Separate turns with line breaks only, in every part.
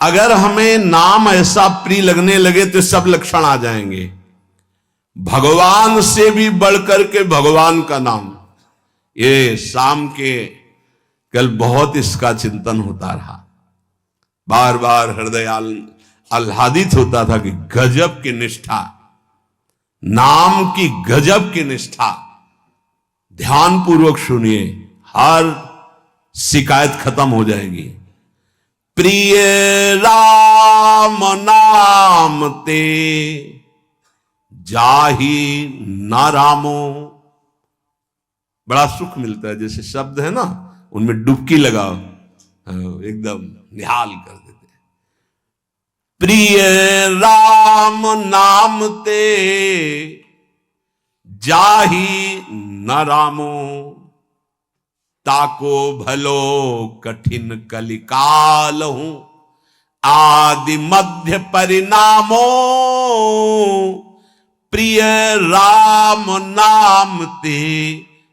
अगर हमें नाम ऐसा प्रिय लगने लगे तो सब लक्षण आ जाएंगे। भगवान से भी बढ़कर के भगवान का नाम। ये शाम के कल बहुत इसका चिंतन होता रहा, बार बार हृदय आह्लादित होता था कि गजब की निष्ठा, नाम की गजब की निष्ठा। ध्यान पूर्वक सुनिए, हर शिकायत खत्म हो जाएगी। प्रिय राम नाम ते जाहि न रामो। बड़ा सुख मिलता है, जैसे शब्द है ना, उनमें डुबकी लगाओ, एकदम निहाल कर देते। प्रिय राम नाम ते जाहि न रामो, ताको भलो कठिन कलिकाल हूं, आदि मध्य परिणामो। प्रिय राम नाम ते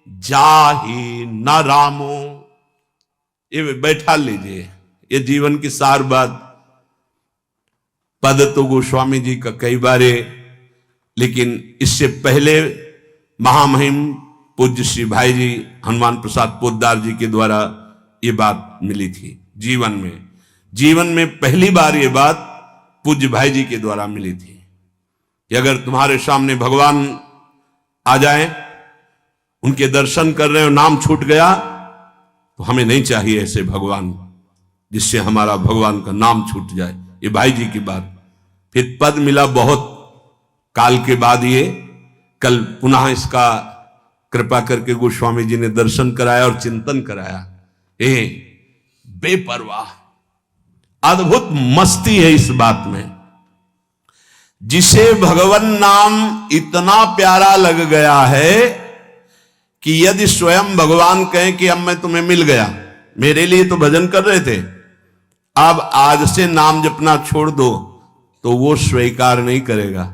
जाहि न रामो। ये बैठा लीजिए, ये जीवन की सार बात। पद तो गोस्वामी जी का कई बारे, लेकिन इससे पहले महामहिम पूज्य श्री भाई जी हनुमान प्रसाद पोद्दार जी के द्वारा ये बात मिली थी। जीवन में पहली बार ये बात पूज्य भाई जी के द्वारा मिली थी कि अगर तुम्हारे सामने भगवान आ जाए, उनके दर्शन कर रहे हो, नाम छूट गया, तो हमें नहीं चाहिए ऐसे भगवान जिससे हमारा भगवान का नाम छूट जाए। ये भाई जी की बात। फिर पद मिला बहुत काल के बाद, ये कल पुनः इसका कृपा करके गोस्वामी जी ने दर्शन कराया और चिंतन कराया। बेपरवाह अद्भुत मस्ती है इस बात में। जिसे भगवान नाम इतना प्यारा लग गया है कि यदि स्वयं भगवान कहें कि अब मैं तुम्हें मिल गया, मेरे लिए तो भजन कर रहे थे, अब आज से नाम जपना छोड़ दो, तो वो स्वीकार नहीं करेगा।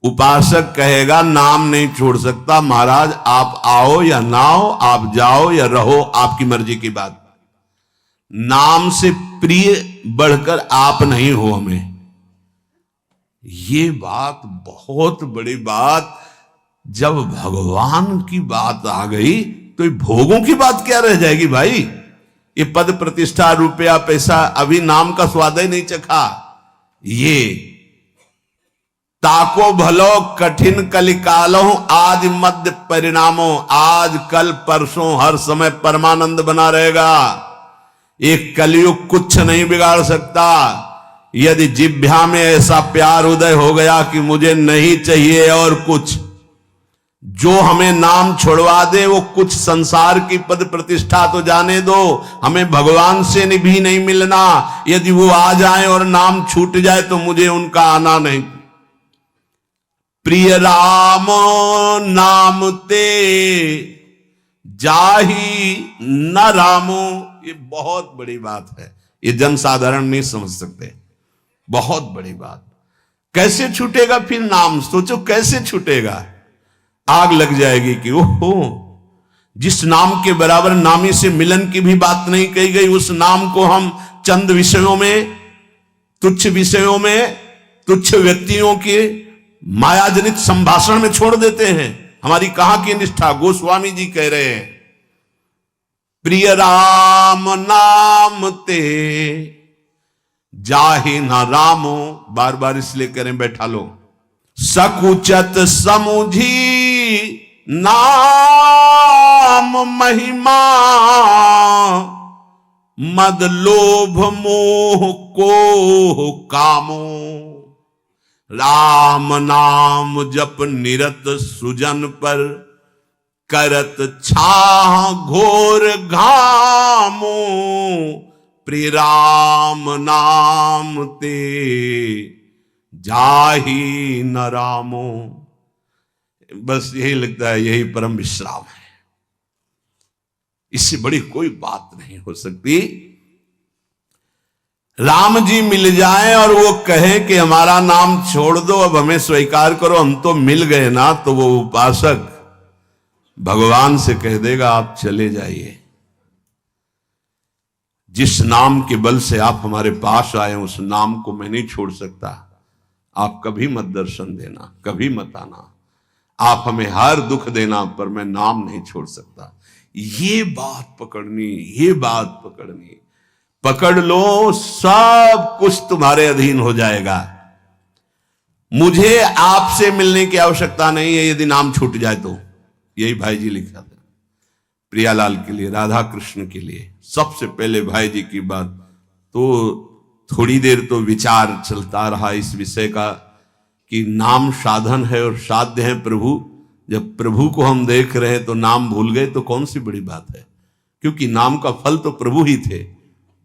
उपासक कहेगा नाम नहीं छोड़ सकता महाराज, आप आओ या ना आओ, आप जाओ या रहो, आपकी मर्जी की बात। नाम से प्रिय बढ़कर आप नहीं हो हमें। ये बात बहुत बड़ी बात। जब भगवान की बात आ गई तो भोगों की बात क्या रह जाएगी भाई। ये पद प्रतिष्ठा रुपया पैसा, अभी नाम का स्वाद ही नहीं चखा। ये ताको भलो कठिन कलिकालो आदि मध्य परिणामो। आज कल परसों हर समय परमानंद बना रहेगा। एक कलयुग कुछ नहीं बिगाड़ सकता। यदि जिह्वा में ऐसा प्यार उदय हो गया कि मुझे नहीं चाहिए और कुछ, जो हमें नाम छोड़वा दे वो कुछ संसार की पद प्रतिष्ठा तो जाने दो, हमें भगवान से भी नहीं मिलना। यदि वो आ जाए और नाम छूट जाए तो मुझे उनका आना नहीं। प्रिय राम नाम ते जाहि न रामो। ये बहुत बड़ी बात है, ये जन साधारण नहीं समझ सकते। बहुत बड़ी बात। कैसे छूटेगा फिर नाम, सोचो कैसे छूटेगा। आग लग जाएगी कि ओहो, जिस नाम के बराबर नामी से मिलन की भी बात नहीं कही गई, उस नाम को हम चंद विषयों में, तुच्छ विषयों में, तुच्छ व्यक्तियों के मायाजनित संभाषण में छोड़ देते हैं। हमारी कहां की निष्ठा। गोस्वामी जी कह रहे हैं प्रिय राम नाम ते जाहि न रामो। बार बार इसलिए करें, बैठा लो। सकुचत समुझी नाम महिमा, मद लोभ मोह को कामो। राम नाम जप निरत सुजन पर, करत छाह घोर घामो। प्रिय राम नाम ते जाहि न रामो। बस यही लगता है, यही परम विश्राम है। इससे बड़ी कोई बात नहीं हो सकती। राम जी मिल जाए और वो कहे कि हमारा नाम छोड़ दो, अब हमें स्वीकार करो, हम तो मिल गए ना, तो वो उपासक भगवान से कह देगा आप चले जाइए। जिस नाम के बल से आप हमारे पास आए उस नाम को मैं नहीं छोड़ सकता। आप कभी मत दर्शन देना, कभी मत आना, आप हमें हर दुख देना, पर मैं नाम नहीं छोड़ सकता। ये बात पकड़नी, ये बात पकड़नी, पकड़ लो, सब कुछ तुम्हारे अधीन हो जाएगा। मुझे आपसे मिलने की आवश्यकता नहीं है यदि नाम छूट जाए तो। यही भाई जी लिखा था प्रियालाल के लिए, राधा कृष्ण के लिए। सबसे पहले भाई जी की बात तो थोड़ी देर तो विचार चलता रहा इस विषय का कि नाम साधन है और साध्य है प्रभु। जब प्रभु को हम देख रहे हैं तो नाम भूल गए तो कौन सी बड़ी बात है, क्योंकि नाम का फल तो प्रभु ही थे।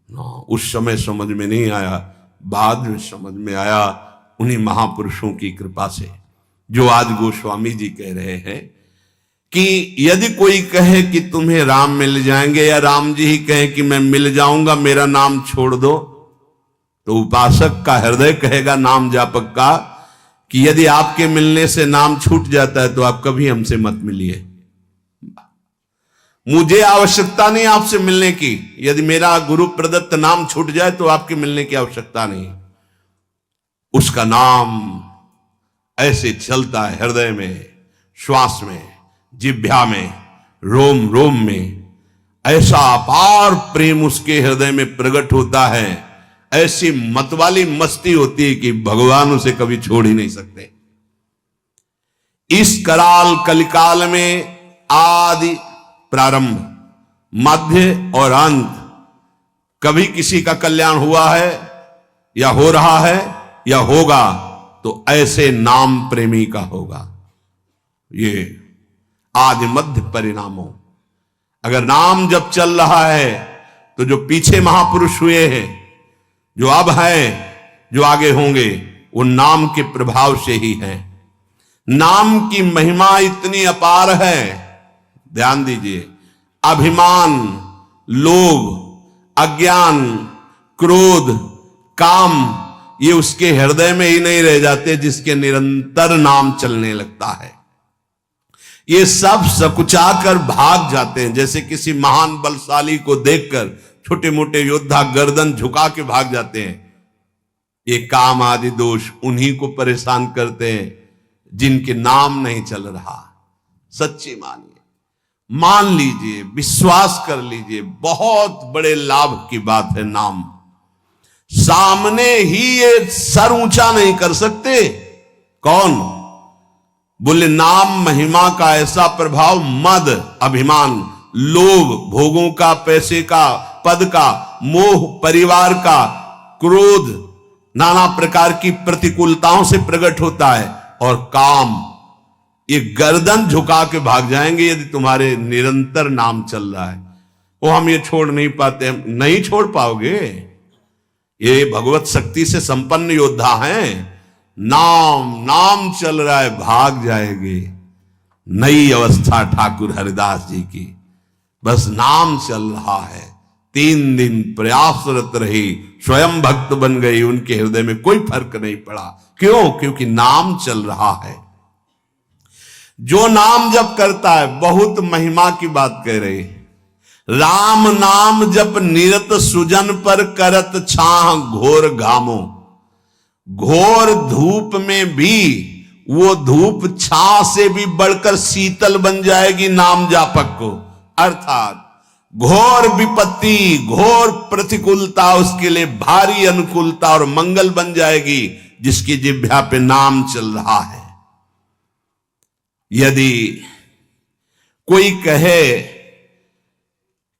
उस समय समझ में नहीं आया, बाद में समझ में आया उन्हीं महापुरुषों की कृपा से, जो आज गोस्वामी जी कह रहे हैं कि यदि कोई कहे कि तुम्हें राम मिल जाएंगे, या राम जी ही कहे कि मैं मिल जाऊंगा, मेरा नाम छोड़ दो, तो उपासक का हृदय कहेगा, नाम जापक का, कि यदि आपके मिलने से नाम छूट जाता है तो आप कभी हमसे मत मिलिए। मुझे आवश्यकता नहीं आपसे मिलने की, यदि मेरा गुरु प्रदत्त नाम छूट जाए तो आपके मिलने की आवश्यकता नहीं। उसका नाम ऐसे चलता है हृदय में, श्वास में, जिह्वा में, रोम रोम में। ऐसा अपार प्रेम उसके हृदय में प्रकट होता है, ऐसी मतवाली मस्ती होती है कि भगवान उसे कभी छोड़ ही नहीं सकते। इस कराल कलिकाल में आदि, प्रारंभ, मध्य और अंत, कभी किसी का कल्याण हुआ है या हो रहा है या होगा तो ऐसे नाम प्रेमी का होगा। ये आदि मध्य परिणामों। अगर नाम जब चल रहा है तो जो पीछे महापुरुष हुए हैं, जो अब हैं, जो आगे होंगे, वो नाम के प्रभाव से ही है। नाम की महिमा इतनी अपार है, ध्यान दीजिए। अभिमान, लोभ, अज्ञान, क्रोध, काम, ये उसके हृदय में ही नहीं रह जाते जिसके निरंतर नाम चलने लगता है। ये सब सकुचा कर भाग जाते हैं, जैसे किसी महान बलशाली को देखकर छोटे मोटे योद्धा गर्दन झुका के भाग जाते हैं। ये काम आदि दोष उन्हीं को परेशान करते हैं जिनके नाम नहीं चल रहा। सच्ची मानिए, मान लीजिए, विश्वास कर लीजिए, बहुत बड़े लाभ की बात है नाम। सामने ही ये सर ऊंचा नहीं कर सकते। कौन? बोले नाम महिमा का ऐसा प्रभाव, मद, अभिमान, लोभ, भोगों का, पैसे का, पद का, मोह, परिवार का, क्रोध, नाना प्रकार की प्रतिकूलताओं से प्रकट होता है, और काम, ये गर्दन झुका के भाग जाएंगे यदि तुम्हारे निरंतर नाम चल रहा है। वो हम ये छोड़ नहीं पाते, हम नहीं छोड़ पाओगे। ये भगवत शक्ति से संपन्न योद्धा हैं। नाम नाम चल रहा है, भाग जाएंगे। नई अवस्था ठाकुर हरिदास जी की, बस नाम चल रहा है। 3 दिन प्रयासरत रही, स्वयं भक्त बन गई, उनके हृदय में कोई फर्क नहीं पड़ा। क्यों? क्योंकि नाम चल रहा है। जो नाम जप करता है, बहुत महिमा की बात कह रहे हैं। राम नाम जप निरत सुजन पर करत छाह घोर घामो। घोर धूप में भी वो धूप छाह से भी बढ़कर शीतल बन जाएगी नाम जापक को। अर्थात घोर विपत्ति, घोर प्रतिकूलता उसके लिए भारी अनुकूलता और मंगल बन जाएगी जिसकी जिह्वा पे नाम चल रहा है। यदि कोई कहे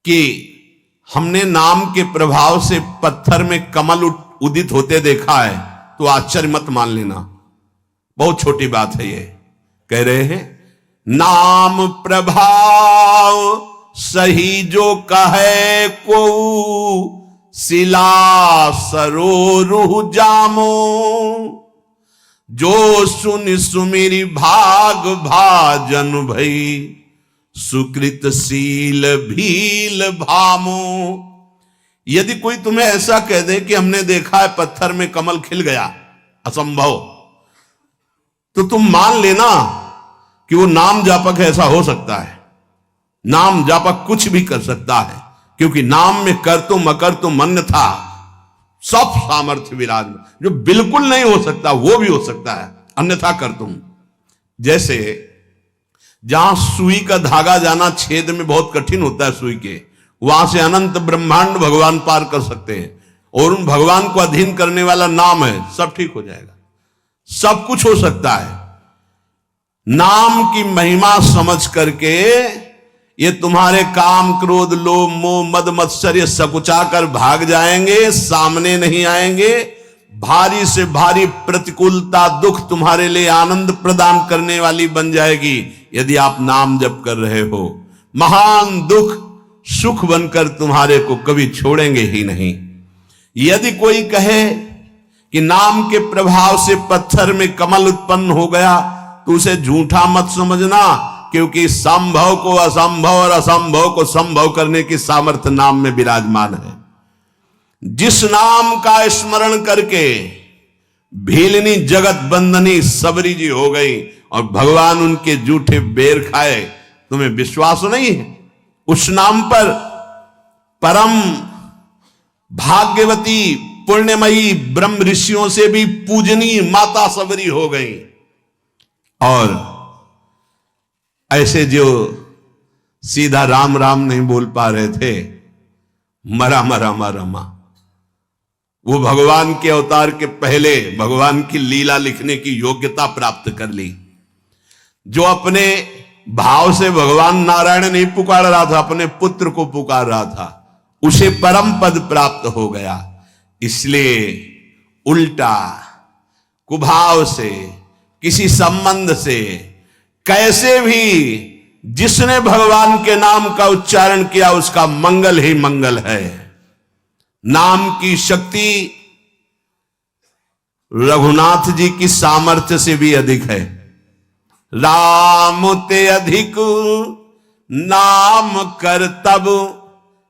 कि हमने नाम के प्रभाव से पत्थर में कमल उदित होते देखा है, तो आश्चर्य मत मान लेना, बहुत छोटी बात है ये। कह रहे हैं नाम प्रभाव सही जो कहे को, शिला सरो रूह जामो। जो सुन सुमिरी भाग भाजन भई, सुकृत सील भील भामो। यदि कोई तुम्हें ऐसा कह दे कि हमने देखा है पत्थर में कमल खिल गया, असंभव, तो तुम मान लेना कि वो नाम जापक ऐसा हो सकता है। नाम जापक कुछ भी कर सकता है, क्योंकि नाम में कर तुम अकर तुम अन्यथा सब सामर्थ्य विराजमान। जो बिल्कुल नहीं हो सकता वो भी हो सकता है, अन्यथा कर तुम। जैसे जहां सुई का धागा जाना छेद में बहुत कठिन होता है सुई के, वहां से अनंत ब्रह्मांड भगवान पार कर सकते हैं, और उन भगवान को अधीन करने वाला नाम है, सब ठीक हो जाएगा, सब कुछ हो सकता है। नाम की महिमा समझ करके ये तुम्हारे काम क्रोध लोभ मोह मद मत्सर्य सकुचा कर भाग जाएंगे, सामने नहीं आएंगे। भारी से भारी प्रतिकूलता दुख तुम्हारे लिए आनंद प्रदान करने वाली बन जाएगी यदि आप नाम जप कर रहे हो। महान दुख सुख बनकर तुम्हारे को कभी छोड़ेंगे ही नहीं। यदि कोई कहे कि नाम के प्रभाव से पत्थर में कमल उत्पन्न हो गया, तो उसे झूठा मत समझना, क्योंकि संभव को असंभव और असंभव को संभव करने की सामर्थ्य नाम में विराजमान है। जिस नाम का स्मरण करके भीलनी जगत बंदनी सबरी जी हो गई और भगवान उनके जूठे बेर खाए, तुम्हें विश्वास नहीं है? उस नाम पर परम भाग्यवती पुण्यमयी ब्रह्म ऋषियों से भी पूजनीय माता सबरी हो गई। और ऐसे जो सीधा राम राम नहीं बोल पा रहे थे, मरा मरा मरा मा, वो भगवान के अवतार के पहले भगवान की लीला लिखने की योग्यता प्राप्त कर ली। जो अपने भाव से भगवान नारायण नहीं पुकार रहा था, अपने पुत्र को पुकार रहा था, उसे परम पद प्राप्त हो गया। इसलिए उल्टा कुभाव से किसी संबंध से कैसे भी जिसने भगवान के नाम का उच्चारण किया उसका मंगल ही मंगल है। नाम की शक्ति रघुनाथ जी की सामर्थ्य से भी अधिक है। राम ते अधिक नाम कर तब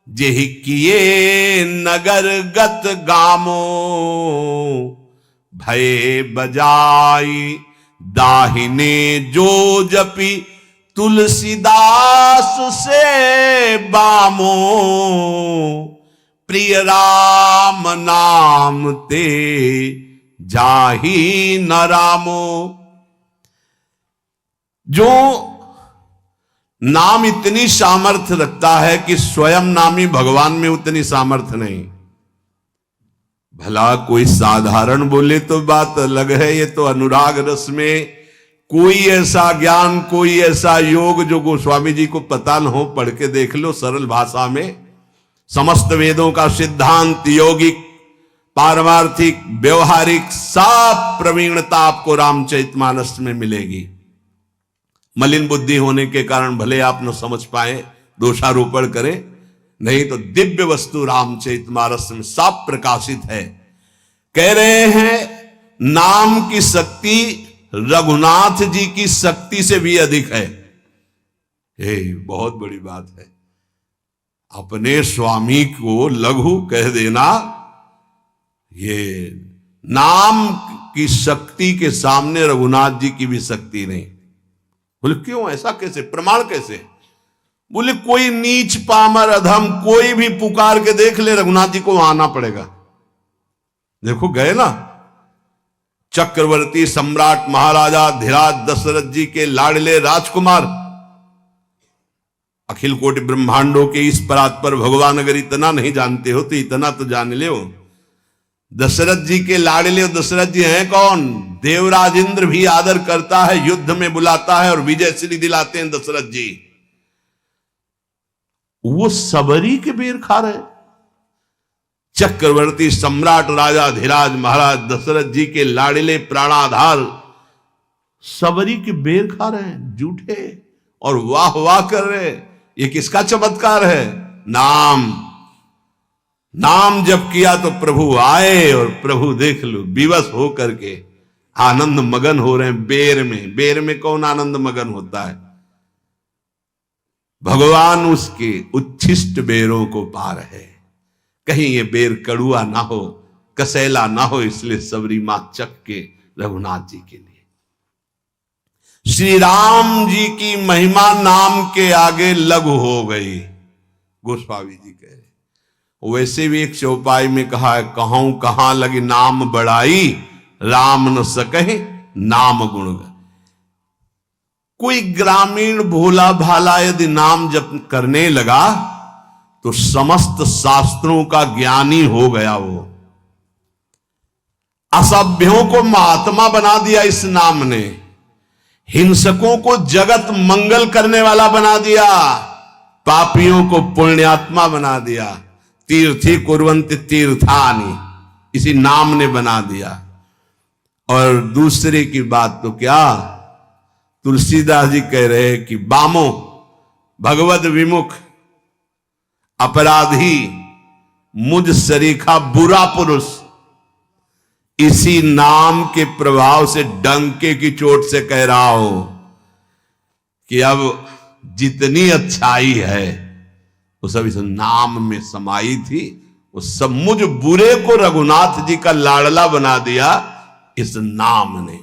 जेहि किए नगर गत गामो, भय बजाई दाहिने जो जपी तुलसीदास से बामो, प्रिय राम नाम ते जाहि न रामो। जो नाम इतनी सामर्थ्य रखता है कि स्वयं नामी भगवान में उतनी सामर्थ्य नहीं। भला कोई साधारण बोले तो बात अलग है, ये तो अनुराग रस में कोई ऐसा ज्ञान कोई ऐसा योग जो गोस्वामी जी को पता न हो, पढ़ के देख लो सरल भाषा में। समस्त वेदों का सिद्धांत यौगिक पारमार्थिक व्यवहारिक सब प्रवीणता आपको रामचरितमानस में मिलेगी। मलिन बुद्धि होने के कारण भले आप न समझ पाए, दोषारोपण करें, नहीं तो दिव्य वस्तु रामचरितमानस में सब प्रकाशित है। कह रहे हैं नाम की शक्ति रघुनाथ जी की शक्ति से भी अधिक है। बहुत बड़ी बात है। अपने स्वामी को लघु कह देना, ये नाम की शक्ति के सामने रघुनाथ जी की भी शक्ति नहीं। बोले क्यों, ऐसा कैसे, प्रमाण कैसे? बोले कोई नीच पामर अधम कोई भी पुकार के देख ले, रघुनाथ जी को वहां आना पड़ेगा। देखो गए ना, चक्रवर्ती सम्राट महाराजा धीराज दशरथ जी के लाडले राजकुमार, अखिल कोटि ब्रह्मांडों के इस परात पर भगवान अगर इतना नहीं जानते हो तो इतना तो जान ले। दशरथ जी के लाडले, दशरथ जी हैं कौन? देवराज इंद्र भी आदर करता है, युद्ध में बुलाता है और विजय श्री दिलाते हैं दशरथ जी। वो सबरी के बेर खा रहे। चक्रवर्ती सम्राट राजा धीराज महाराज दशरथ जी के लाडले प्राणाधार सबरी के बेर खा रहे हैं झूठे, और वाह वाह कर रहे। ये किसका चमत्कार है? नाम जब किया तो प्रभु आए, और प्रभु देख लो विवश हो करके आनंद मगन हो रहे हैं। बेर में कौन आनंद मगन होता है? भगवान उसके उच्छिष्ट बेरों को पा रहे। कहीं ये बेर कड़ुआ ना हो, कसैला ना हो, इसलिए सबरी मां चक के रघुनाथ जी के लिए। श्री राम जी की महिमा नाम के आगे लघु हो गई। गोस्वामी जी कह रहे। वैसे भी एक चौपाई में कहा है, कहूं कहां लगी नाम बड़ाई, राम न सके नाम गुण। कोई ग्रामीण भोला भाला यदि नाम जप करने लगा तो समस्त शास्त्रों का ज्ञानी हो गया। वो असभ्यों को महात्मा बना दिया इस नाम ने, हिंसकों को जगत मंगल करने वाला बना दिया, पापियों को पुण्यात्मा बना दिया। तीर्थी कुर्वन्ति तीर्थानि, इसी नाम ने बना दिया। और दूसरे की बात तो क्या, तुलसीदास जी कह रहे हैं कि बामो भगवद विमुख अपराधी मुझ सरीखा बुरा पुरुष, इसी नाम के प्रभाव से डंके की चोट से कह रहा हूं कि अब जितनी अच्छाई है वो सब इस नाम में समाई थी। वो सब मुझ बुरे को रघुनाथ जी का लाडला बना दिया इस नाम ने।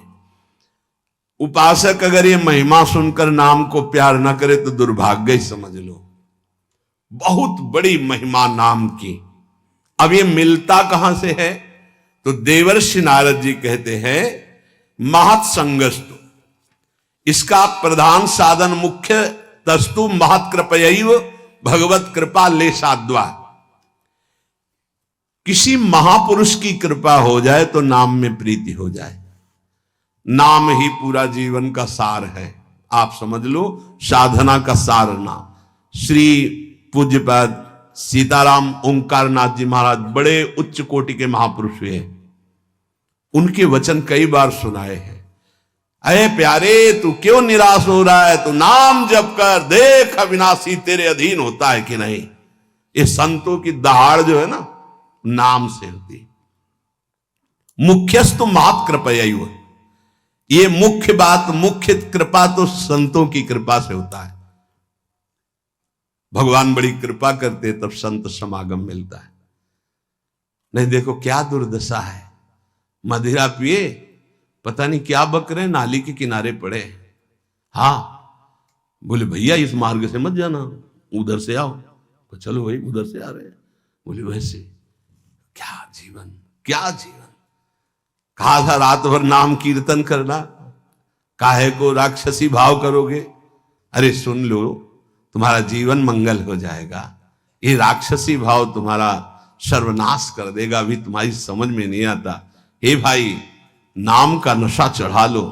उपासक अगर ये महिमा सुनकर नाम को प्यार ना करे तो दुर्भाग्य ही समझ लो। बहुत बड़ी महिमा नाम की। अब ये मिलता कहां से है, तो देवर्षि नारद जी कहते हैं महत् संगस्तु, इसका प्रधान साधन मुख्य तस्तु महत् कृपयैव भगवत कृपा ले साध्वा। किसी महापुरुष की कृपा हो जाए तो नाम में प्रीति हो जाए। नाम ही पूरा जीवन का सार है, आप समझ लो, साधना का सार नाम। श्री पूज्यपाद सीताराम ओंकारनाथ जी महाराज बड़े उच्च कोटि के महापुरुष हुए, उनके वचन कई बार सुनाए हैं। अरे प्यारे, तू क्यों निराश हो रहा है, तू नाम जप कर देख, अविनाशी तेरे अधीन होता है कि नहीं। ये संतों की दहाड़ जो है ना, नाम से होती। मुख्यस्तु महत् कृपयैव, ये मुख्य बात, मुख्य कृपा तो संतों की कृपा से होता है। भगवान बड़ी कृपा करते तब संत समागम मिलता है। नहीं देखो क्या दुर्दशा है, मदिरा पिए, पता नहीं क्या बक रहे, नाली के किनारे पड़े। हाँ बोले भैया इस मार्ग से मत जाना, उधर से आओ। तो चलो भाई उधर से आ रहे हैं। बोले वैसे क्या जीवन, क्या जीवन। कहा था रात भर नाम कीर्तन करना, काहे को राक्षसी भाव करोगे। अरे सुन लो, तुम्हारा जीवन मंगल हो जाएगा। ये राक्षसी भाव तुम्हारा सर्वनाश कर देगा, अभी तुम्हारी समझ में नहीं आता। हे भाई, नाम का नशा चढ़ा लो,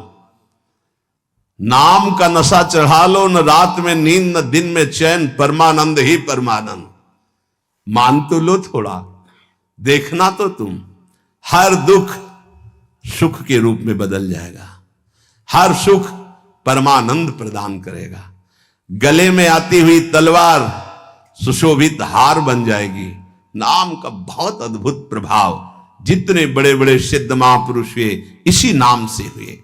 नाम का नशा चढ़ा लो, न रात में नींद न दिन में चैन, परमानंद ही परमानंद। मान तो लो थोड़ा, देखना तो तुम, हर दुख सुख के रूप में बदल जाएगा, हर सुख परमानंद प्रदान करेगा। गले में आती हुई तलवार सुशोभित हार बन जाएगी। नाम का बहुत अद्भुत प्रभाव, जितने बड़े बड़े सिद्ध महापुरुष हुए इसी नाम से हुए।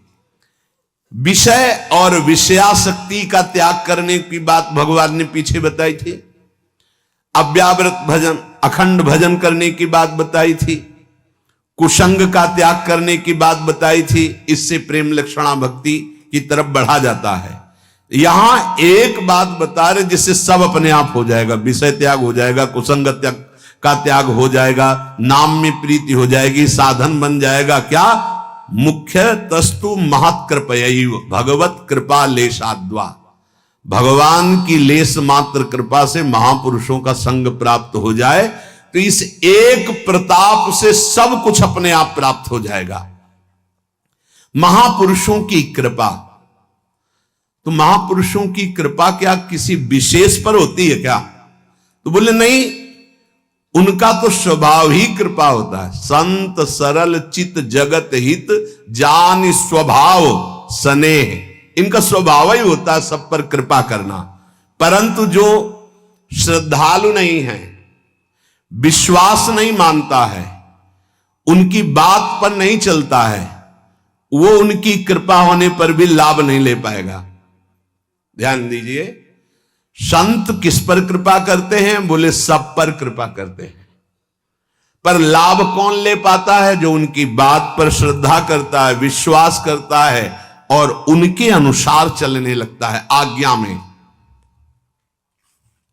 विषय और विषयासक्ति का त्याग करने की बात भगवान ने पीछे बताई थी। अव्यावृत भजन, अखंड भजन करने की बात बताई थी। कुसंग का त्याग करने की बात बताई थी। इससे प्रेम लक्षणा भक्ति की तरफ बढ़ा जाता है। यहां एक बात बता रहे जिससे सब अपने आप हो जाएगा। विषय त्याग हो जाएगा, कुसंग त्याग का त्याग हो जाएगा, नाम में प्रीति हो जाएगी, साधन बन जाएगा। क्या? मुख्य तस्तु महत् कृपयैव भगवत कृपा लेशाद्वा। भगवान की लेस मात्र कृपा से महापुरुषों का संग प्राप्त हो जाए तो इस एक प्रताप से सब कुछ अपने आप प्राप्त हो जाएगा। महापुरुषों की कृपा, तो महापुरुषों की कृपा क्या किसी विशेष पर होती है क्या? तो बोले नहीं, उनका तो स्वभाव ही कृपा होता है। संत सरल चित जगत हित जान स्वभाव स्नेह, इनका स्वभाव ही होता है सब पर कृपा करना। परंतु जो श्रद्धालु नहीं है, विश्वास नहीं मानता है, उनकी बात पर नहीं चलता है, वो उनकी कृपा होने पर भी लाभ नहीं ले पाएगा। ध्यान दीजिए, संत किस पर कृपा करते हैं? बोले सब पर कृपा करते हैं। पर लाभ कौन ले पाता है? जो उनकी बात पर श्रद्धा करता है, विश्वास करता है और उनके अनुसार चलने लगता है, आज्ञा में।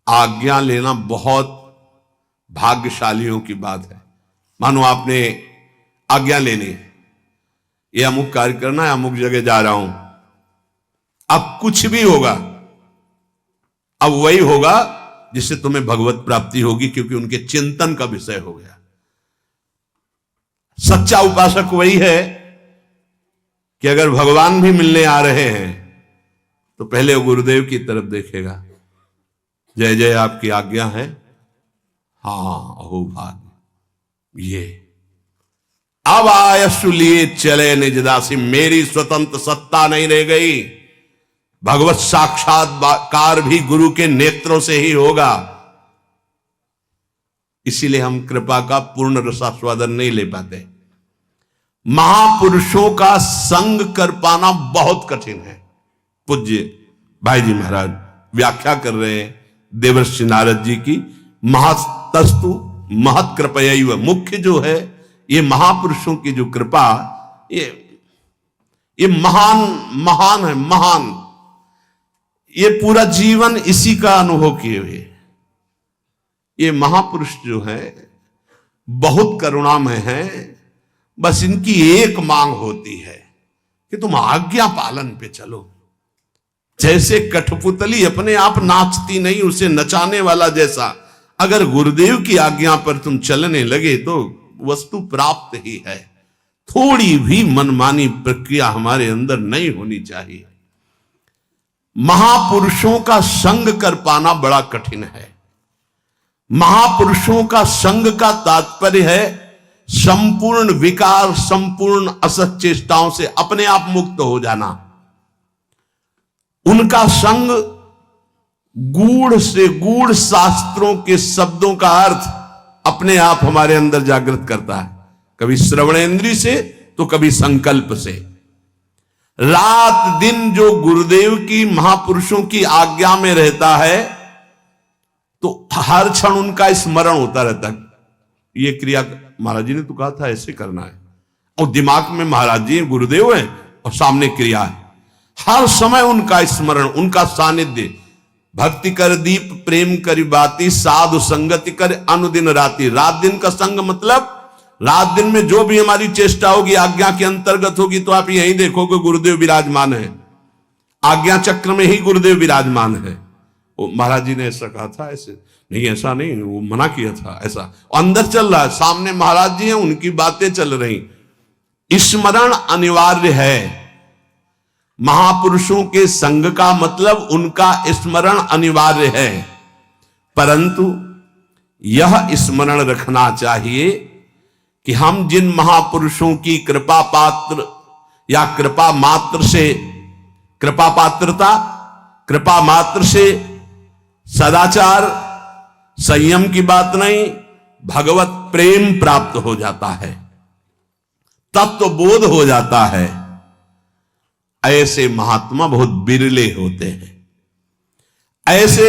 आज्ञा लेना बहुत भाग्यशालियों की बात है। मानो आपने आज्ञा लेनी, ये अमुक कार्य करना है, अमुक जगह जा रहा हूं, अब कुछ भी होगा, अब वही होगा जिससे तुम्हें भगवत प्राप्ति होगी, क्योंकि उनके चिंतन का विषय हो गया। सच्चा उपासक वही है कि अगर भगवान भी मिलने आ रहे हैं तो पहले वो गुरुदेव की तरफ देखेगा, जय जय आपकी आज्ञा है, हाँ अहो भाग्य, ये अब आयसु लिए चले निज दासी, मेरी स्वतंत्र सत्ता नहीं रह गई, भगवत साक्षात्कार भी गुरु के नेत्रों से ही होगा। इसीलिए हम कृपा का पूर्ण रसास्वादन नहीं ले पाते। महापुरुषों का संग कर पाना बहुत कठिन है। पूज्य भाई जी महाराज व्याख्या कर रहे हैं देवर्षि नारद जी की, महतस्तु महत कृपयैव, मुख्य जो है ये महापुरुषों की जो कृपा, ये महान महान है, महान। ये पूरा जीवन इसी का अनुभव किए हुए, ये महापुरुष जो है बहुत करुणामय हैं। बस इनकी एक मांग होती है कि तुम आज्ञा पालन पे चलो। जैसे कठपुतली अपने आप नाचती नहीं, उसे नचाने वाला जैसा, अगर गुरुदेव की आज्ञा पर तुम चलने लगे तो वस्तु प्राप्त ही है। थोड़ी भी मनमानी प्रक्रिया हमारे अंदर नहीं होनी चाहिए। महापुरुषों का संग कर पाना बड़ा कठिन है। महापुरुषों का संग का तात्पर्य है संपूर्ण विकार, संपूर्ण असत चेष्टाओं से अपने आप मुक्त हो जाना। उनका संग गूढ़ से गूढ़ शास्त्रों के शब्दों का अर्थ अपने आप हमारे अंदर जागृत करता है, कभी श्रवणेंद्रिय से तो कभी संकल्प से। रात दिन जो गुरुदेव की महापुरुषों की आज्ञा में रहता है तो हर क्षण उनका स्मरण होता रहता है। ये क्रिया महाराज जी ने तो कहा था ऐसे करना है, और दिमाग में महाराज जी गुरुदेव है और सामने क्रिया है। हर समय उनका स्मरण, उनका सानिध्य। भक्ति कर दीप प्रेम करी बाती, साधु संगति कर अनुदिन राति। रात दिन का संग मतलब रात दिन में जो भी हमारी चेष्टा होगी आज्ञा के अंतर्गत होगी, तो आप यही देखोगे गुरुदेव विराजमान है, आज्ञा चक्र में ही गुरुदेव विराजमान है। वो महाराज जी ने ऐसा कहा था, ऐसे नहीं, ऐसा नहीं, वो मना किया था, ऐसा अंदर चल रहा है। सामने महाराज जी हैं, उनकी बातें चल रही। स्मरण अनिवार्य है। महापुरुषों के संग का मतलब उनका स्मरण अनिवार्य है, परंतु यह स्मरण रखना चाहिए कि हम जिन महापुरुषों की कृपा पात्र या कृपा मात्र से, कृपा पात्रता, कृपा मात्र से सदाचार संयम की बात नहीं, भगवत प्रेम प्राप्त हो जाता है, तत्व बोध हो जाता है। ऐसे महात्मा बहुत बिरले होते हैं। ऐसे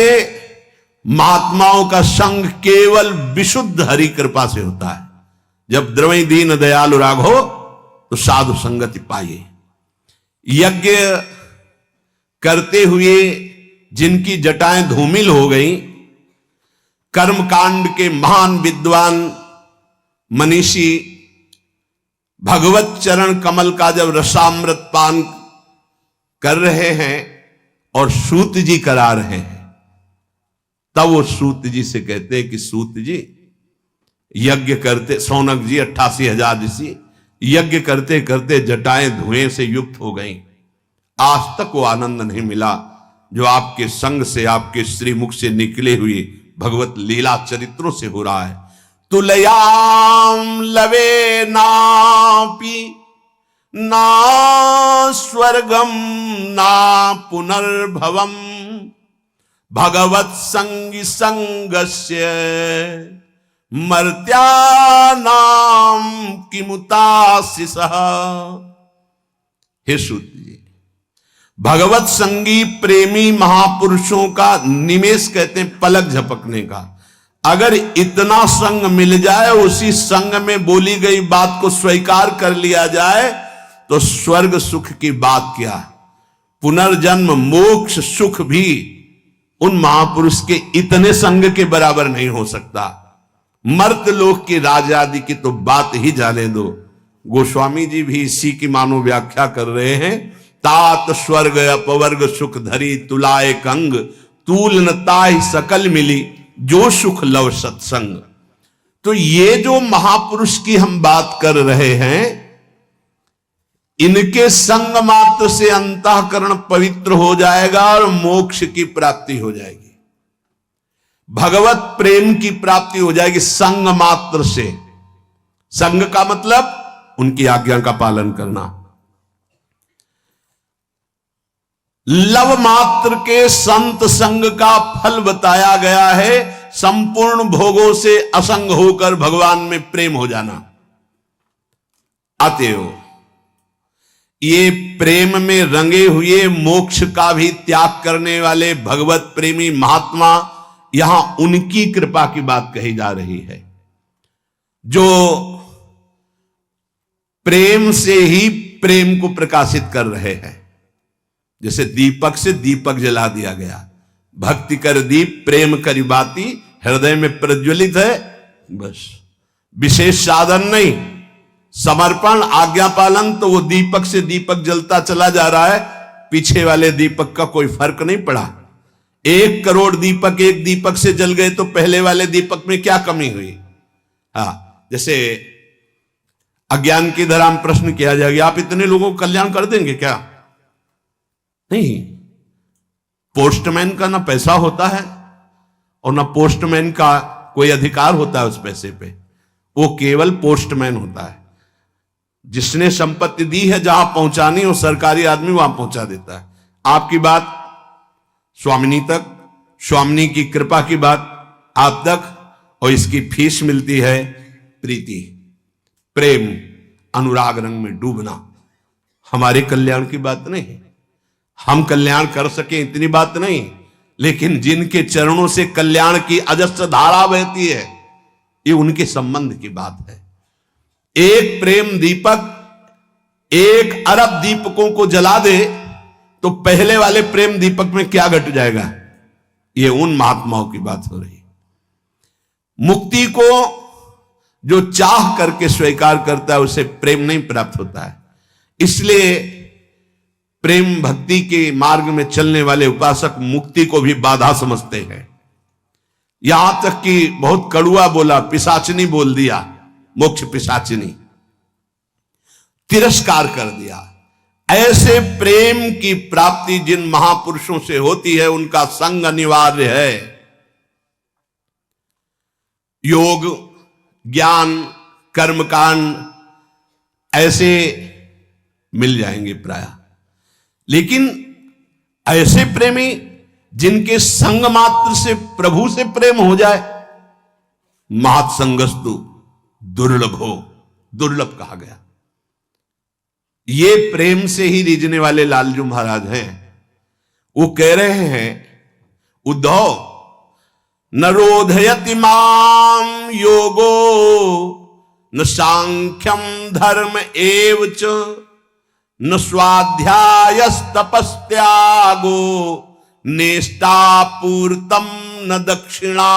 महात्माओं का संग केवल विशुद्ध हरि कृपा से होता है। जब द्रवई दीन दयालु राघो तो साधु संगति पाइए। यज्ञ करते हुए जिनकी जटाएं धूमिल हो गई, कर्मकांड के महान विद्वान मनीषी भगवत चरण कमल का जब रसामृत पान कर रहे हैं और सूत जी करा रहे हैं, तब वो सूत जी से कहते हैं कि सूत जी यज्ञ करते, सौनक जी 88,000 ऋषि यज्ञ करते करते जटाएं धुएं से युक्त हो गईं। आज तक वो आनंद नहीं मिला जो आपके संग से, आपके श्रीमुख से निकले हुए भगवत लीला चरित्रों से हो रहा है। तुलयाम लवे नापि ना स्वर्गम ना पुनर्भवम भगवत संगी संगस्य मर्त्यानाम किमुतासिसः। हे सूत जी, भगवत संगी प्रेमी महापुरुषों का निमेष कहते हैं पलक झपकने का। अगर इतना संग मिल जाए, उसी संग में बोली गई बात को स्वीकार कर लिया जाए, तो स्वर्ग सुख की बात क्या, पुनर्जन्म मोक्ष सुख भी उन महापुरुष के इतने संग के बराबर नहीं हो सकता। मर्त लोक की राजा आदि की तो बात ही जाने दो। गोस्वामी जी भी इसी की मानो व्याख्या कर रहे हैं। तात स्वर्ग अपवर्ग सुख धरी तुलाए कंग, तूल न ताहि सकल मिली जो सुख लव सत्संग। तो ये जो महापुरुष की हम बात कर रहे हैं, इनके संग मात्र से अंतःकरण पवित्र हो जाएगा और मोक्ष की प्राप्ति हो जाएगी, भगवत प्रेम की प्राप्ति हो जाएगी संग मात्र से। संग का मतलब उनकी आज्ञा का पालन करना। लव मात्र के संत संग का फल बताया गया है, संपूर्ण भोगों से असंग होकर भगवान में प्रेम हो जाना। अतएव ये प्रेम में रंगे हुए मोक्ष का भी त्याग करने वाले भगवत प्रेमी महात्मा, यहां उनकी कृपा की बात कही जा रही है, जो प्रेम से ही प्रेम को प्रकाशित कर रहे हैं। जैसे दीपक से दीपक जला दिया गया, भक्ति कर दीप प्रेम करी बाती हृदय में प्रज्वलित है, बस विशेष साधन नहीं, समर्पण आज्ञा पालन, तो वो दीपक से दीपक जलता चला जा रहा है, पीछे वाले दीपक का कोई फर्क नहीं पड़ा। 1 करोड़ दीपक एक दीपक से जल गए तो पहले वाले दीपक में क्या कमी हुई? हाँ, जैसे अज्ञान की धरा में प्रश्न किया जाएगा, आप इतने लोगों को कल्याण कर देंगे क्या? नहीं। पोस्टमैन का ना पैसा होता है और ना पोस्टमैन का कोई अधिकार होता है उस पैसे पे, वो केवल पोस्टमैन होता है। जिसने संपत्ति दी है जहां पहुंचानी हो, सरकारी आदमी वहां पहुंचा देता है। आपकी बात स्वामिनी तक, स्वामिनी की कृपा की बात आप तक, और इसकी फीस मिलती है प्रीति, प्रेम, अनुराग रंग में डूबना। हमारे कल्याण की बात नहीं, हम कल्याण कर सके इतनी बात नहीं, लेकिन जिनके चरणों से कल्याण की अजस्र धारा बहती है, ये उनके संबंध की बात है। एक प्रेम दीपक 1 अरब दीपकों को जला दे तो पहले वाले प्रेम दीपक में क्या घट जाएगा? ये उन महात्माओं की बात हो रही। मुक्ति को जो चाह करके स्वीकार करता है उसे प्रेम नहीं प्राप्त होता है। इसलिए प्रेम भक्ति के मार्ग में चलने वाले उपासक मुक्ति को भी बाधा समझते हैं। यहां तक कि बहुत कड़ुआ बोला, पिशाचनी बोल दिया, मोक्ष पिशाचनी, तिरस्कार कर दिया। ऐसे प्रेम की प्राप्ति जिन महापुरुषों से होती है उनका संग अनिवार्य है। योग, ज्ञान, कर्मकांड ऐसे मिल जाएंगे प्रायः, लेकिन ऐसे प्रेमी जिनके संग मात्र से प्रभु से प्रेम हो जाए, महत्संगस्तु दुर्लभो, दुर्लभ कहा गया। ये प्रेम से ही रीझने वाले लालजू महाराज हैं। वो कह रहे हैं, उद्धव न रोधयति माम योगो न सांख्यम धर्म एवच न स्वाध्यायस्तपस्त्यागो नेष्टापूर्तम न दक्षिणा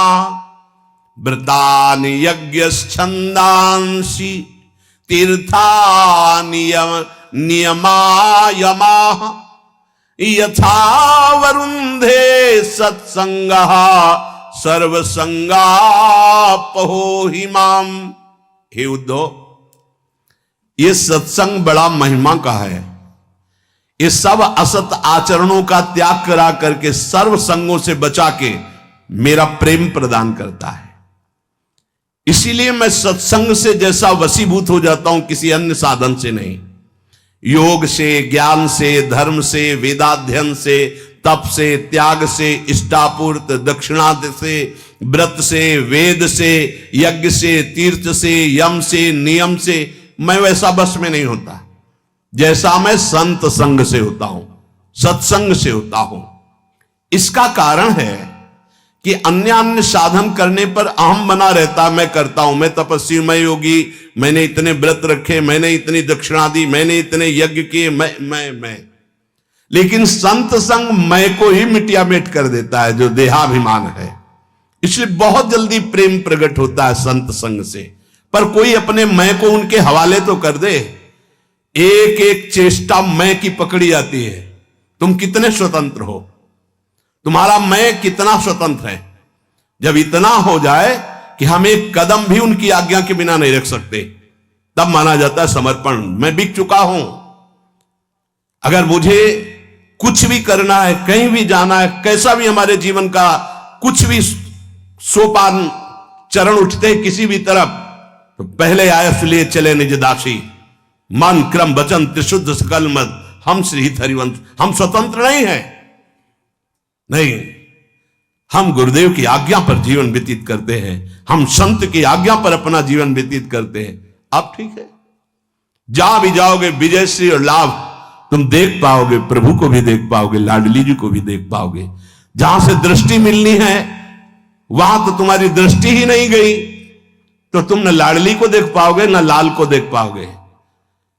व्रतानि यज्ञश्छन्दांसि नियमायमाः यथा वरुन्धे सत्संगः सर्वसंगापहो हि माम। हे उद्धव, ये सत्संग बड़ा महिमा का है। ये सब असत आचरणों का त्याग करा करके सर्व संगों से बचा के मेरा प्रेम प्रदान करता है। इसीलिए मैं सत्संग से जैसा वशीभूत हो जाता हूं, किसी अन्य साधन से नहीं। योग से, ज्ञान से, धर्म से, वेदाध्ययन से, तप से, त्याग से, इष्टापूर्त, दक्षिणाद से, व्रत से, वेद से, यज्ञ से, तीर्थ से, यम से, नियम से मैं वैसा बस में नहीं होता जैसा मैं संत संग से होता हूं, सत्संग से होता हूं। इसका कारण है कि अन्य अन्य साधन करने पर अहम बना रहता, मैं करता हूं, मैं तपस्वी, मैं योगी, मैंने इतने व्रत रखे, मैंने इतनी दक्षिणा दी, मैंने इतने यज्ञ किए, मैं। लेकिन संत संग मैं को ही मिटिया मेट कर देता है, जो देहाभिमान है। इसलिए बहुत जल्दी प्रेम प्रकट होता है संत संग से। पर कोई अपने मैं को उनके हवाले तो कर दे। एक एक चेष्टा मैं की पकड़ी जाती है। तुम कितने स्वतंत्र हो, तुम्हारा मैं कितना स्वतंत्र है। जब इतना हो जाए कि हम एक कदम भी उनकी आज्ञा के बिना नहीं रख सकते, तब माना जाता है समर्पण। मैं बिक चुका हूं। अगर मुझे कुछ भी करना है, कहीं भी जाना है, कैसा भी हमारे जीवन का कुछ भी सोपान चरण उठते हैं किसी भी तरफ, तो पहले आयस लिए चले निज दासी, मन क्रम वचन त्रिशुद्ध सकल मत हम श्री हरिवंश। हम स्वतंत्र नहीं है, नहीं, हम गुरुदेव की आज्ञा पर जीवन व्यतीत करते हैं, हम संत की आज्ञा पर अपना जीवन व्यतीत करते हैं। अब ठीक है, जहां भी जाओगे विजय श्री और लाभ तुम देख पाओगे, प्रभु को भी देख पाओगे, लाडली जी को भी देख पाओगे। जहां से दृष्टि मिलनी है वहां तो तुम्हारी दृष्टि ही नहीं गई, तो तुम न लाडली को देख पाओगे न लाल को देख पाओगे।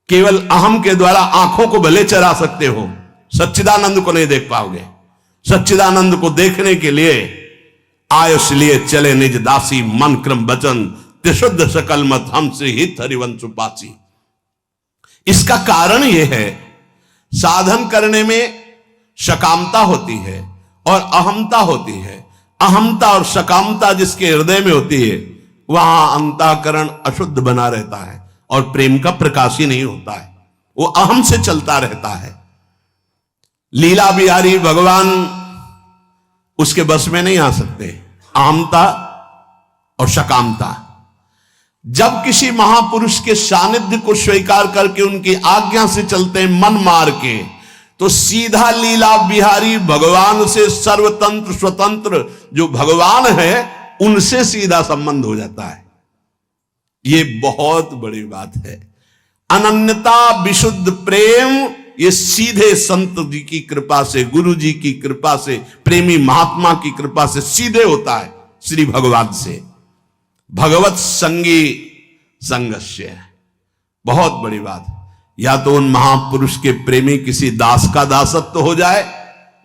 केवल अहम के द्वारा आंखों को भले चरा सकते हो, सच्चिदानंद को नहीं देख पाओगे। सच्चिदानंद को देखने के लिए आयुष लिए चले निज दासी, मन क्रम वचन त्रिशुद्ध सकल मत हम श्री हित हरिवंश उपासी। इसका कारण यह है, साधन करने में सकामता होती है और अहमता होती है। अहमता और सकामता जिसके हृदय में होती है, वहां अंतःकरण अशुद्ध बना रहता है और प्रेम का प्रकाश ही नहीं होता है, वो अहम से चलता रहता है। लीला बिहारी भगवान उसके बस में नहीं आ सकते, अहमता और सकामता। जब किसी महापुरुष के सानिध्य को स्वीकार करके उनकी आज्ञा से चलते हैं मन मार के, तो सीधा लीला बिहारी भगवान से सर्वतंत्र स्वतंत्र जो भगवान है उनसे सीधा संबंध हो जाता है। ये बहुत बड़ी बात है। अनन्यता विशुद्ध प्रेम ये सीधे संत जी की कृपा से, गुरु जी की कृपा से, प्रेमी महात्मा की कृपा से सीधे होता है श्री भगवान से। भगवत संगी संगस्य, बहुत बड़ी बात। या तो उन महापुरुष के प्रेमी किसी दास का दासत्व हो जाए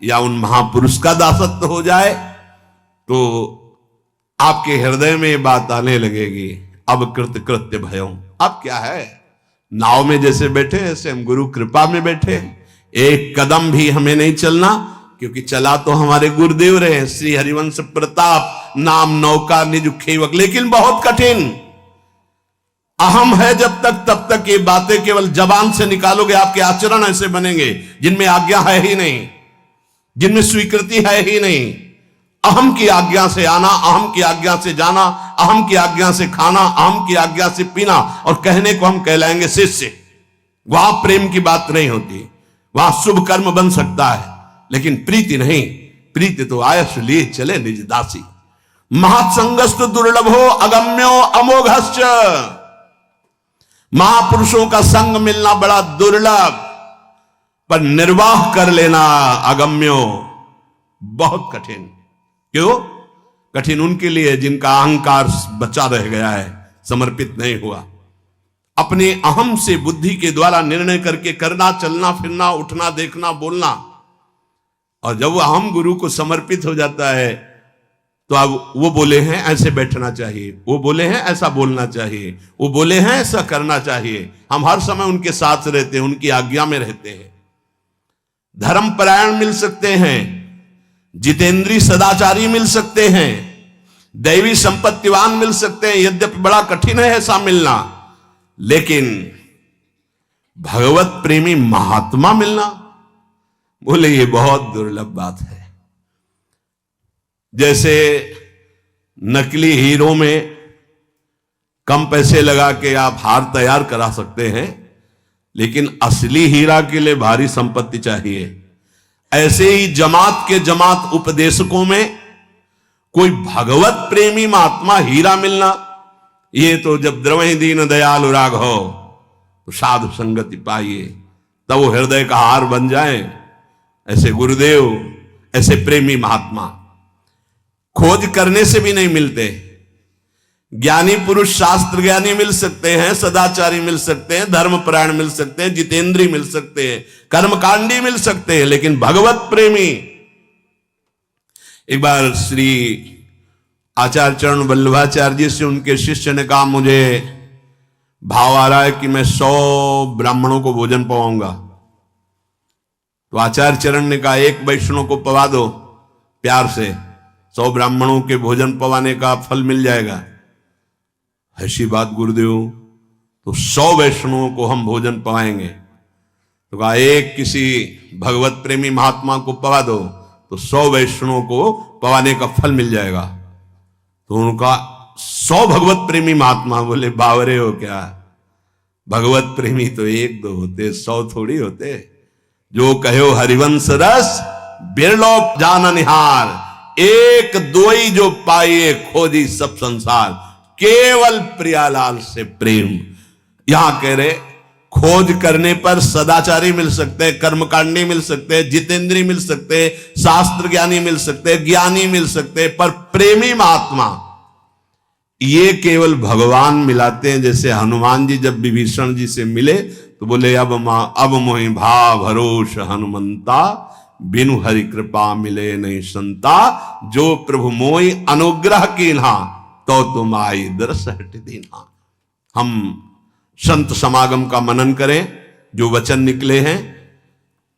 या उन महापुरुष का दासत्व हो जाए, तो आपके हृदय में बात आने लगेगी, अब कृत कृत्य भयो। अब क्या है, नाव में जैसे बैठे ऐसे हम गुरु कृपा में बैठे। एक कदम भी हमें नहीं चलना, क्योंकि चला तो हमारे गुरुदेव रहे, श्री हरिवंश प्रताप नाम नौका निज खेवक। लेकिन बहुत कठिन अहम है जब तक, तब तक ये बातें केवल जबान से निकालोगे, आपके आचरण ऐसे बनेंगे जिनमें आज्ञा है ही नहीं, जिनमें स्वीकृति है ही नहीं। अहम की आज्ञा से आना, अहम की आज्ञा से जाना, अहम की आज्ञा से खाना, अहम की आज्ञा से पीना, और कहने को हम कहलाएंगे शिष्य। वहां प्रेम की बात नहीं होती, वहां शुभ कर्म बन सकता है लेकिन प्रीति नहीं। प्रीति तो आयस लिए चले निज दासी। महासंगस्तु दुर्लभो अगम्यो अमोघश्च। महापुरुषों का संग मिलना बड़ा दुर्लभ, पर निर्वाह कर लेना अगम्यो बहुत कठिन। क्यों कठिन? उनके लिए जिनका अहंकार बचा रह गया है, समर्पित नहीं हुआ। अपने अहम से बुद्धि के द्वारा निर्णय करके करना, चलना फिरना, उठना, देखना, बोलना। और जब वो अहम गुरु को समर्पित हो जाता है, तो अब वो बोले हैं ऐसे बैठना चाहिए, वो बोले हैं ऐसा बोलना चाहिए, वो बोले हैं ऐसा करना चाहिए। हम हर समय उनके साथ रहते हैं, उनकी आज्ञा में रहते हैं। धर्मपरायण मिल सकते हैं, जितेंद्रीय सदाचारी मिल सकते हैं, दैवी संपत्तिवान मिल सकते हैं, यद्यपि बड़ा कठिन है ऐसा मिलना। लेकिन भगवत प्रेमी महात्मा मिलना, बोले ये बहुत दुर्लभ बात है। जैसे नकली हीरो में कम पैसे लगा के आप हार तैयार करा सकते हैं, लेकिन असली हीरा के लिए भारी संपत्ति चाहिए। ऐसे ही जमात के जमात उपदेशकों में कोई भगवत प्रेमी महात्मा हीरा मिलना, ये तो जब द्रवहि दीन दयालु राघव तो साधु संगति पाइए, तब वो हृदय का हार बन जाए। ऐसे गुरुदेव, ऐसे प्रेमी महात्मा खोज करने से भी नहीं मिलते। ज्ञानी पुरुष शास्त्र ज्ञानी मिल सकते हैं, सदाचारी मिल सकते हैं, धर्मपरायण मिल सकते हैं, जितेंद्री मिल सकते हैं, कर्मकांडी मिल सकते हैं, लेकिन भगवत प्रेमी। एक बार श्री आचार्य चरण वल्लभाचार्य जी से उनके शिष्य ने कहा, मुझे भाव आ रहा है कि मैं 100 ब्राह्मणों को भोजन पवाऊंगा। तो आचार्य चरण ने कहा, एक वैष्णव को पवा दो प्यार से, 100 ब्राह्मणों के भोजन पवाने का फल मिल जाएगा। ऐसी बात गुरुदेव, तो 100 वैष्णवों को हम भोजन पवाएंगे। तो कहा, एक किसी भगवत प्रेमी महात्मा को पवा दो तो 100 वैष्णवों को पवाने का फल मिल जाएगा। तो उनका 100 भगवत प्रेमी महात्मा बोले, बावरे हो क्या, भगवत प्रेमी तो 1-2 होते, 100 थोड़ी होते। जो कहो हरिवंश रस बिरलो जान निहार, 1-2 ही जो पाइए खोजी सब संसार, केवल प्रियालाल से प्रेम। यहां कह रहे, खोज करने पर सदाचारी मिल सकते हैं, कर्मकांडी मिल सकते हैं, जितेंद्री मिल सकते हैं, शास्त्र ज्ञानी मिल सकते हैं, ज्ञानी मिल सकते हैं, पर प्रेमी महात्मा ये केवल भगवान मिलाते हैं। जैसे हनुमान जी जब विभीषण जी से मिले तो बोले, अब मोहि भाव भरोस हनुमंता, बिनु हरि कृपा मिले नहीं संता, जो प्रभु मोहि अनुग्रह कीन्हा, तो तुम आई दरस हट दीना। हम संत समागम का मनन करें, जो वचन निकले हैं,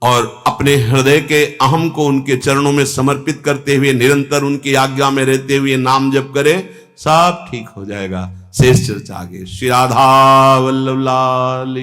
और अपने हृदय के अहम को उनके चरणों में समर्पित करते हुए निरंतर उनकी आज्ञा में रहते हुए नाम जप करें, सब ठीक हो जाएगा। शेष चर्चा आगे। श्री राधा वल्लभ लाल।